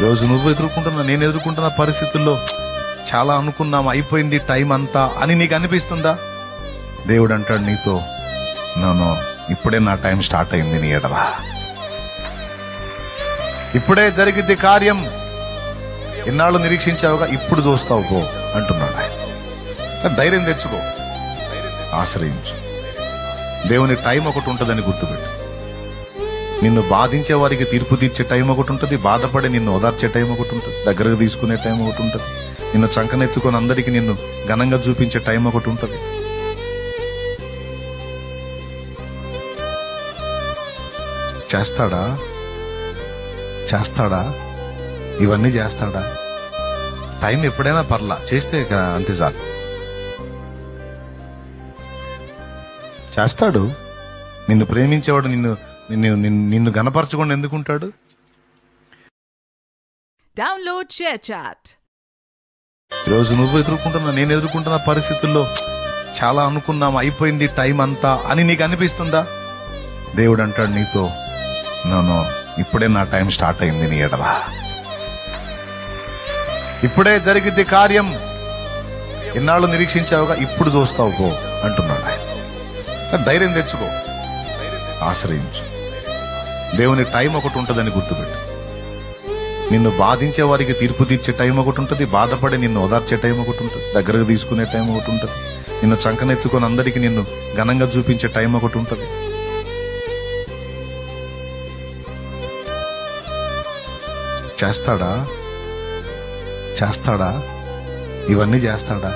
ఈరోజు నువ్వు ఎదుర్కొంటున్నా, నేను ఎదుర్కొంటున్న పరిస్థితుల్లో చాలా అనుకున్నాం, అయిపోయింది టైం అంతా అని నీకు అనిపిస్తుందా? దేవుడు అంటాడు నీతో, నో, ఇప్పుడే నా టైం స్టార్ట్ అయింది నీ ఎడలా, ఇప్పుడే జరిగిద్ది కార్యం, ఎన్నాళ్ళు నిరీక్షించావుగా ఇప్పుడు చూస్తావు పో అంటున్నాడు ఆయన. ధైర్యం తెచ్చుకో, ఆశ్రయించు. దేవుని టైం ఒకటి ఉంటుందని గుర్తుపెట్టు. నిన్ను బాధించే వారికి తీర్పు తీర్చే టైం ఒకటి ఉంటుంది, బాధపడి నిన్ను ఓదార్చే టైం ఒకటి ఉంటుంది, దగ్గరకు తీసుకునే టైం ఒకటి ఉంటుంది, నిన్ను చంకనెత్తుకొని అందరికీ నిన్ను ఘనంగా చూపించే టైం ఒకటి ఉంటుంది. చేస్తాడా ఇవన్నీ చేస్తాడా? టైం ఎప్పుడైనా పర్లా, చేస్తే అంతే చాలు. చేస్తాడు. నిన్ను ప్రేమించేవాడు నిన్ను గనపరచకుండా ఎందుకుంటాడు? Download ShareChat. ఈరోజు నువ్వు ఎదుర్కొంటున్నా, నేను ఎదుర్కొంటున్న పరిస్థితుల్లో చాలా అనుకున్నాం, అయిపోయింది టైం అంతా అని నీకు అనిపిస్తుందా? దేవుడు అంటాడు నీతో, నో, ఇప్పుడే నా టైం స్టార్ట్ అయింది నీ ఎడలా, ఇప్పుడే జరిగిద్ది కార్యం, ఎన్నాళ్ళు నిరీక్షించావుగా ఇప్పుడు చూస్తావు పో అంటున్నాడు ఆయన. ధైర్యం తెచ్చుకో, ఆశ్రయించు. దేవుని టైం ఒకటి ఉంటుందని గుర్తుపెట్టు. నిన్ను బాధించే వారికి తీర్పు తీర్చే టైం ఒకటి ఉంటుంది, బాధపడి నిన్ను ఓదార్చే టైం ఒకటి ఉంటుంది, దగ్గరకు తీసుకునే టైం ఒకటి ఉంటుంది, నిన్ను చంకనెత్తుకొని అందరికీ నిన్ను ఘనంగా చూపించే టైం ఒకటి ఉంటుంది. చేస్తాడా ఇవన్నీ చేస్తాడా?